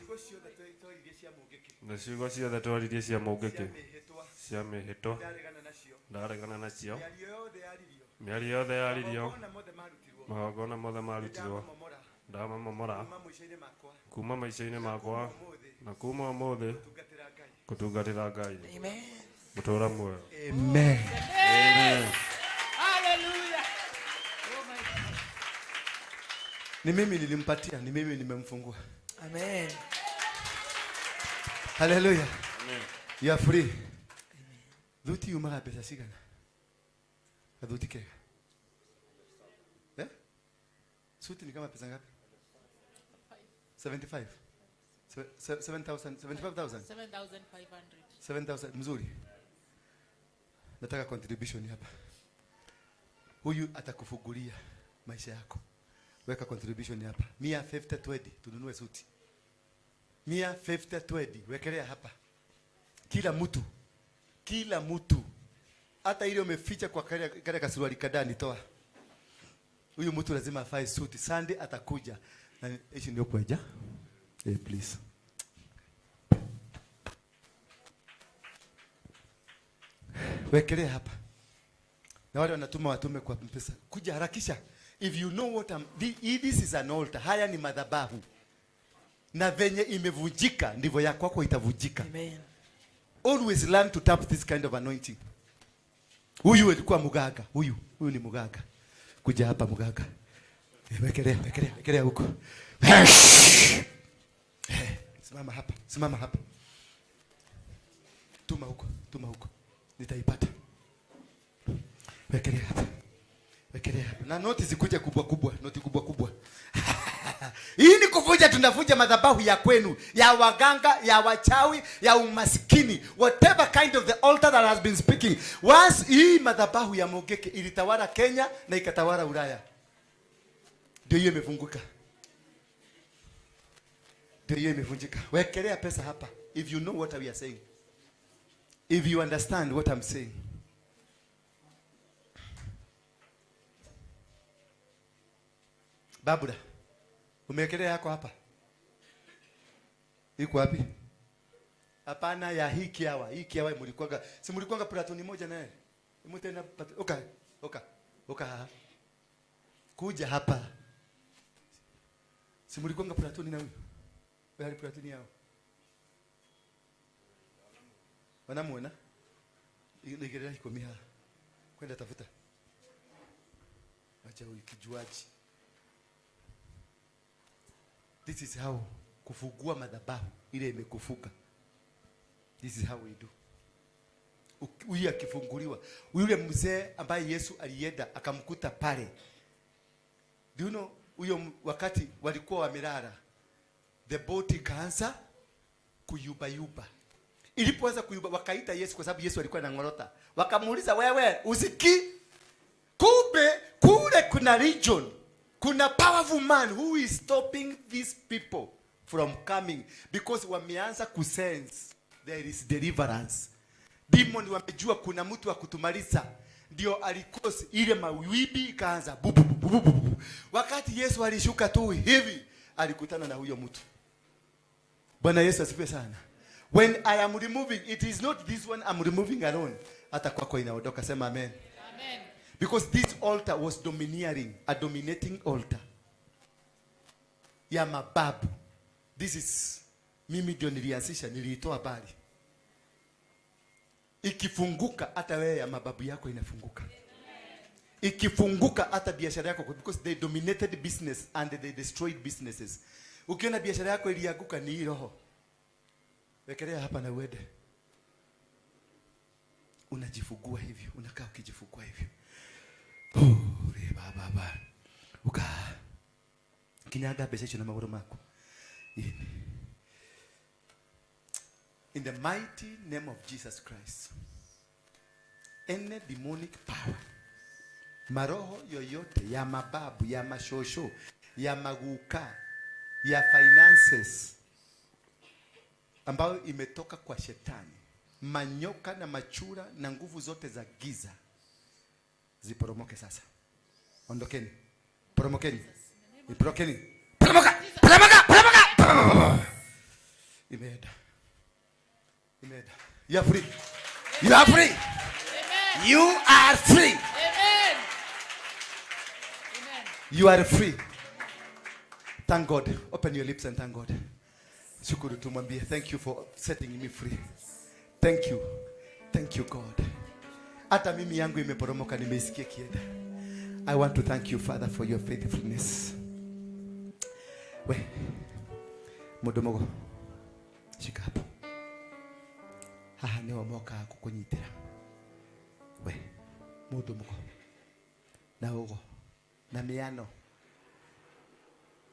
Na ciugo ciothe twaririe cia mugike. Cia mihito. Ndaregana nacio. Mĩario yothe yaririo. Magogona mothe marutirwo. Ndamamomora. Kuma maica-inĩ makwa. Na kuma ũmũthĩ. Kutungatĩra Ngai. Amen. Mũtũũra muoyo. Amen. Amen. Hallelujah. Oh my God. Ni mimi nilimpatia, ni mimi nimemfungua. Amen. Hallelujah. Amen. You are free. Dhuti umaga pesa sigana. Dhuti kega. Suti ni kama pesa ngapi? 75. 7,000, 75,000. 7,500. 7,000 mzuri. Nataka contribution hapa. Huyu atakufungulia maisha yako. Weka contribution hapa. 150 20 tununue suti. 150 20 wekelea hapa. Kila mtu. Hata ile umeficha kwa kale kasuruali kadani toa. Huyu mtu lazima afae suti. Sunday atakuja. Na hichi ndio kwaja. Please. Wekelea hapa. Na wale wanatuma watume kwa pesa. Kuja harakisha. If you know what this is an altar. Haya ni madhabahu. Na venye imevunjika ndivyo ya kwako itavunjika. Amen. Always learn to tap this kind of anointing. Huyu alikuwa mugaga. Huyu ni mugaga. Kuja hapa mugaga. Wekelea huko. Simama hapa. Tuma huko. Nitaipata. Wekelea hapa. Na noti zikuje kubwa, noti kubwa. Hii ni kuvuja, tunavuja madhabahu ya kwenu, ya waganga, ya wachawi, ya umaskini, whatever kind of the altar that has been speaking. Once hii madhabahu ya Mogeke ilitawala Kenya na ikatawala Ulaya. Ndio hiyo imefunguka. Wekelea pesa hapa. If you know what we are saying. If you understand what I'm saying. Babura. Umewekelea yako hapa. Iko wapi? Hapana ya hiki hawa. Hiki hawa mlikuanga. Si mlikuanga platoni moja naye. Mtenda oka. Kuja hapa. Si mlikuanga platoni na huyu. Wewe platoni yao. Wanamuona? Nigeria iko miha. Kwenda tafuta. Acha ukijuaji. This is how kufungua madhabahu ile imekufuka. This is how we do. Huyu akifunguliwa, yule mzee ambaye Yesu alienda akamkuta pale. Do you know huyo wakati walikuwa wamelala, the boat ikaanza kuyuba. Ilipoanza kuyuba wakaita Yesu kwa sababu Yesu alikuwa anangorota. Wakamuuliza, wewe usiki? Kumbe kule kuna region. Kuna powerful man who is stopping these people from coming because wameanza kusense there is deliverance. Demon wamejua kuna mtu wa kutumaliza. Ndio alikosi ile mawibi ikaanza. Wakati Yesu alishuka tu hivi alikutana na huyo mtu. Bwana Yesu asifiwe sana. When I am removing, it is not this one I'm removing alone. Hata kwako inaondoka, sema amen. Amen. Because this altar was a dominating altar. Ya mababu. This is Mimi ndio nilianzisha, niliitoa bali. Ikifunguka hata wewe ya mababu yako inafunguka. Ikifunguka hata biashara yako, because they dominated business and they destroyed businesses. Ukiona biashara yako ilianguka ni roho. Wekelea hapa na uende. Unajifungua hivi, unakaa ukijifungua hivi. Baba. Uka. Kinyaga besha na magoro mako. In the mighty name of Jesus Christ. Any demonic power, maroho yoyote ya mababu, ya mashosho, ya maguka, ya finances ambayo imetoka kwa shetani, manyoka na machura na nguvu zote za giza ziporomoke sasa. Ondokeni. Poromokeni. Iporokeni. Poromoka. Imeenda. You are free. You are free. Amen. You are free. Amen. Amen. You are free. Thank God. Open your lips and thank God. Shukuru tumwambie, thank you for setting me free. Thank you. Thank you God. Hata mimi yangu imeporomoka, nimeisikia kienda. I want to thank you Father for your faithfulness. We. Mudomogo. Shika hapo. Haha ni wamoka kukunyitira. We. Mudomogo. Na ugo. Na miano.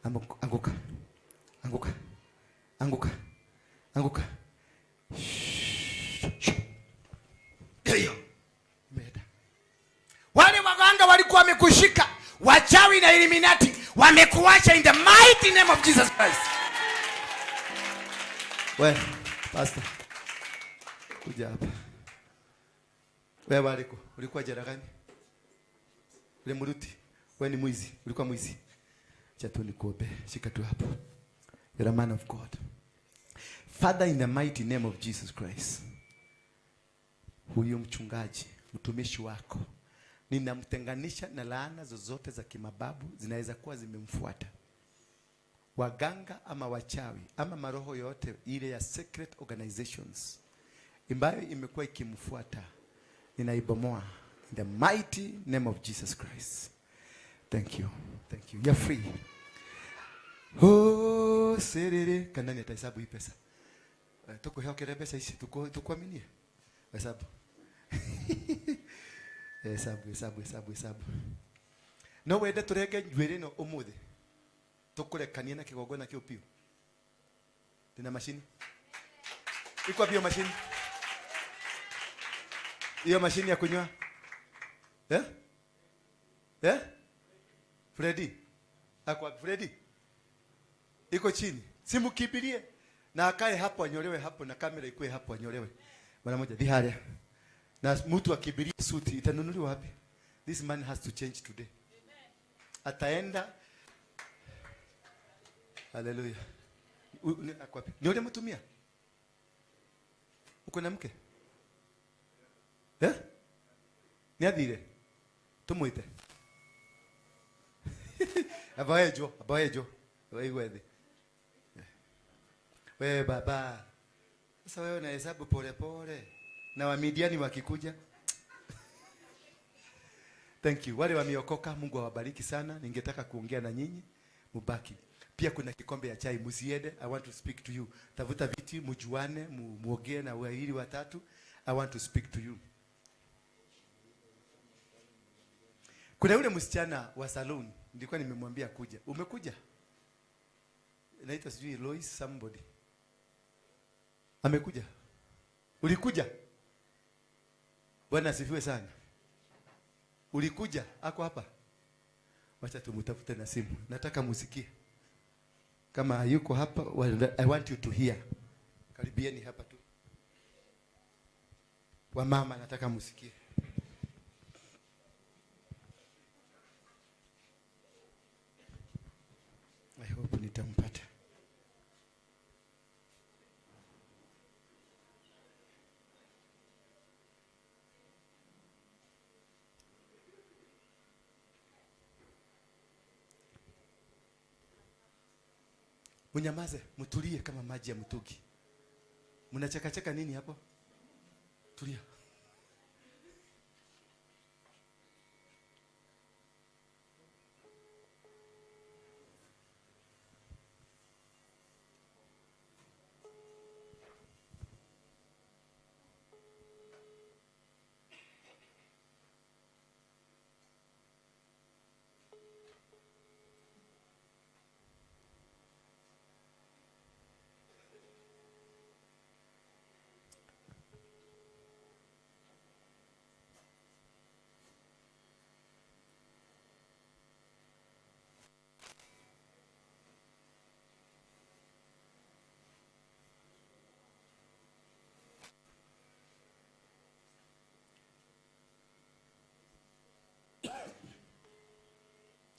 Anguka. Anguka. Anguka. Anguka. Hiyo. Meda. Wale waganga walikuwa wamekushika, wachawi na Illuminati wamekuacha in the mighty name of Jesus Christ. Wewe, pastor. Kuja hapa. Wewe waliko, ulikuwa jela gani? Ule mruti. Wewe ni mwizi, ulikuwa mwizi. Acha tu nikuombe, shika tu hapo. You're a man of God. Father, in the mighty name of Jesus Christ. Huyu mchungaji, mtumishi wako, ninamtenganisha na laana zozote za kimababu zinaweza kuwa zimemfuata. Waganga ama wachawi ama maroho yote ile ya secret organizations ambayo imekuwa ikimfuata, ninaibomoa in the mighty name of Jesus Christ. Thank you. Thank you. You're free. Oh, serere kanani atahesabu hii pesa. Tuko heo kile pesa hizi tukuaminie. Hesabu. Hesabu. No wende turege njwere no umuthi. Tukurekania na kigogona kio pio. Tuna mashini. Iko bio mashini. Hiyo mashini ya kunywa. Freddy. Akwa Freddy. Iko chini. Simukibirie. Na akae hapo anyolewe hapo na kamera ikue hapo anyolewe. Mara moja diharia. Na mtu akibiria suti itanunuliwa wapi? This man has to change today. Amen. Ataenda. Hallelujah. Akwa wapi? Ni yule mtumia. Uko na mke? Ni adire. Tumuite. Abaejo. Wewe wewe baba. Sasa wewe unahesabu pole pole. Na wamidiani wakikuja. Thank you. Wale wameokoka, Mungu awabariki sana. Ningetaka kuongea na nyinyi, mubaki. Pia kuna kikombe ya chai, musiende. I want to speak to you. Tafuta viti, mjuane, muongee na wawili watatu. I want to speak to you. Kuna yule msichana wa salon, nilikuwa nimemwambia kuja. Umekuja? Naita sijui Lois somebody. Amekuja? Ulikuja? Bwana asifiwe sana. Ulikuja? Ako hapa? Wacha tumtafute na simu. Nataka musikie. Kama yuko hapa, I want you to hear. Karibieni hapa tu. Wa mama nataka musikie. I hope nitampata. Unyamaze, mtulie kama maji ya mtungi. Mnacheka cheka nini hapo? Tulia.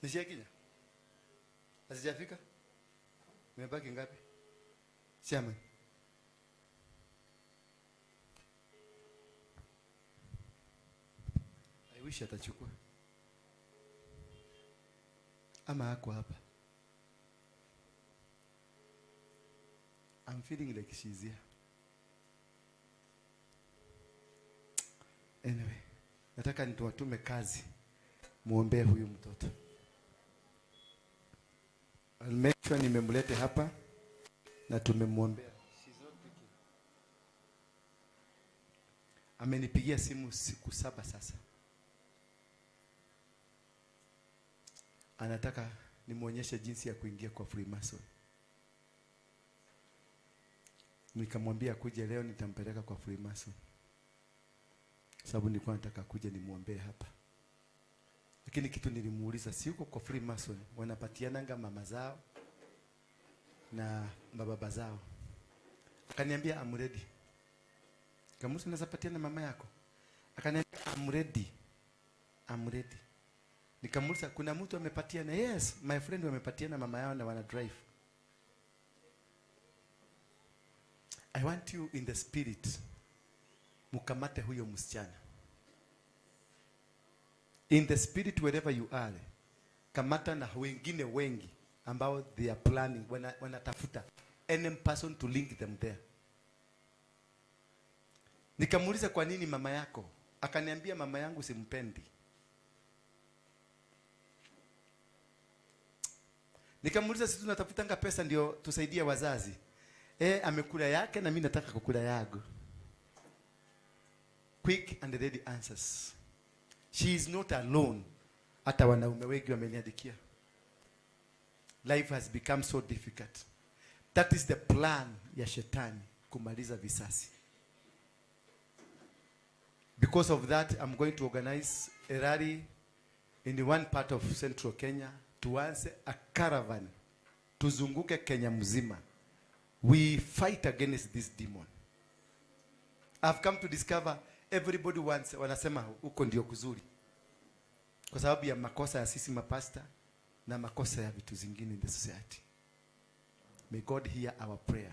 Nishiakija? Hazijafika? Imebaki ngapi? Chairman. I wish atachukua. Ama hako hapa. I'm feeling like she's here. Anyway, nataka nituwatume kazi. Muombee huyu mtoto. I'll make sure nimemlete hapa na tumemwombea. She's not picking. Amenipigia simu siku 7 sasa. Anataka nimuonyeshe jinsi ya kuingia kwa Freemason. Nikamwambia kuja leo nitampeleka kwa Freemason. Sababu nilikuwa nataka kuja nimuombee hapa. Lakini kitu nilimuuliza, si uko kwa Freemason wanapatiananga mama zao na baba zao? Akaniambia I'm ready. Kama unaweza patiana mama yako? Akaniambia I'm ready. I'm ready. Nikamuuliza kuna mtu amepatiana? Yes, my friend wamepatiana mama yao na wana drive. I want you in the spirit mukamate huyo msichana. In the spirit wherever you are, kamata na wengine wengi ambao they are planning, wanatafuta any person to link them there. Nikamuuliza kwa nini mama yako? Akaniambia mama yangu simpendi. Nikamuuliza sisi tunatafutanga pesa ndio tusaidie wazazi. Amekula yake na mimi nataka kukula yangu. Quick and ready answers. She is not alone. Hata wanaume wengi wameniandikia. Life has become so difficult. That is the plan ya shetani, kumaliza visasi. Because of that, I'm going to organize a rally in one part of Central Kenya, tuanze a caravan, tuzunguke Kenya mzima. We fight against this demon. I've come to discover everybody wants, wanasema uko ndio kuzuri. Kwa sababu ya makosa ya sisi mapasta na makosa ya vitu zingine in the society. May God hear our prayer.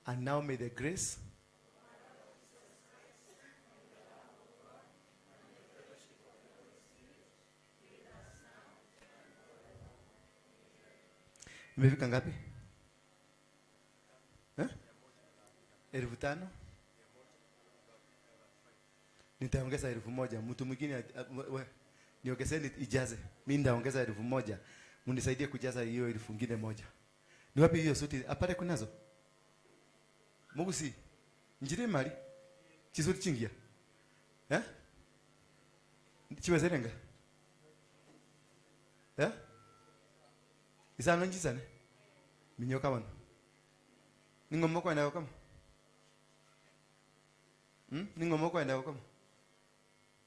And now may the grace imefika ngapi? 5,000? Nitaongeza 1,000. Mtu mwingine niongezeni ijaze. Mimi ndaongeza 1,000. Mnisaidie kujaza hiyo 1,000. Ni wapi hiyo suti? Apare kunazo? Mungu si. Njire mali. Chisuti chingia. Chiwezerenga. Isano njisane. Minyoka wano. Ningomoko enda kama. Ningomoko enda kama.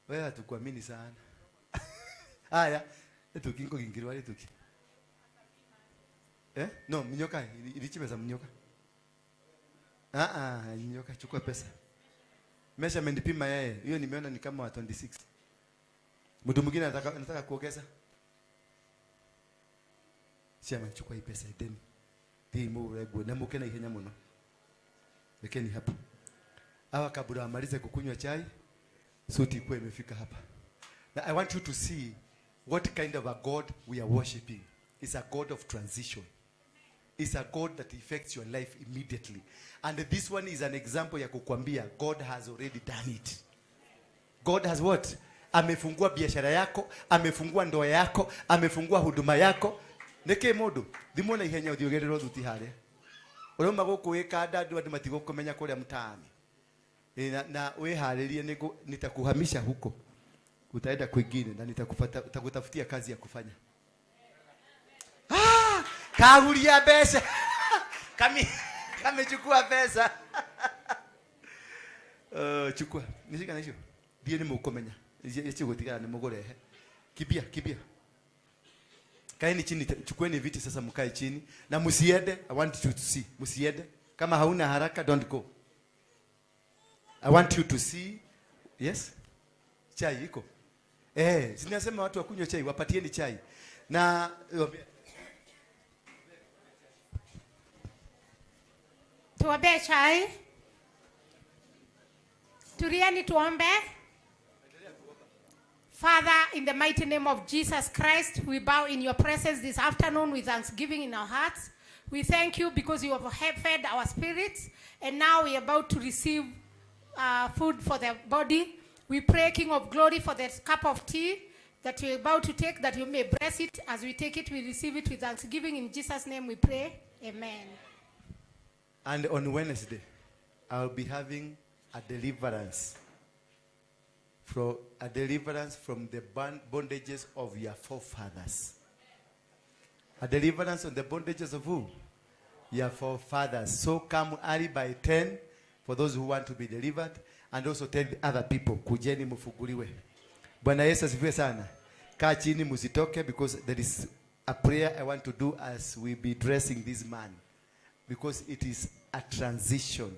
Wewe hatukuamini sana. Haya, tukinko kingirwa ile tuki. No, minyoka ilichimeza minyoka. Minyoka chukua pesa. Measurement pima yeye. Hiyo nimeona ni kama 26. Mtu mwingine anataka kuongeza. Sema chukua hii pesa ideni. Hii murego na mukena ihenya muno. Lekeni hapa. Hawa kabla amalize kukunywa chai, suti kwa imefika hapa. Now I want you to see what kind of a God we are worshiping. It's a God of transition. is a God that affects your life immediately. And this one is an example ya kukwambia God has already done it. God has what? Amefungua biashara yako, amefungua ndoa yako, amefungua huduma yako. Neke modu, thimona ihenya uthiogerero thuti hare. Uroma guku wikanda andu matigo kumenya kuria mtaani. Na weharirie nitakuhamisha huko. Utaenda kwingine na nitakutafutia kazi ya kufanya. Kahuria pesa. Kamechukua pesa. Chukua. Nishika na hiyo. Ndiye ni mukomenya. Yechi gutigana ni mugorehe. Kibia. Kaeni chini, chukueni viti sasa mkae chini na msiende. I want you to see. Msiende. Kama hauna haraka don't go. I want you to see. Yes? Chai iko. Sinasema watu wakunywe chai, wapatieni chai. Na tuombe chai. Turieni tuombe. Father, in the mighty name of Jesus Christ, we bow in your presence this afternoon with thanksgiving in our hearts. We thank you because you have fed our spirits, and now we are about to receive food for the body. We pray, King of Glory, for that cup of tea that we are about to take, that you may bless it. As we take it, we receive it with thanksgiving. In Jesus' name we pray. Amen. And on Wednesday, I'll be having a deliverance from the bondages of your forefathers. A deliverance on the bondages of who? Your forefathers. So come early by 10 for those who want to be delivered, and also tell other people, kujeni mufunguliwe. Bwana Yesu asifiwe sana. Kaa chini musitoke, because there is a prayer I want to do as we be dressing this man, because it is a transition.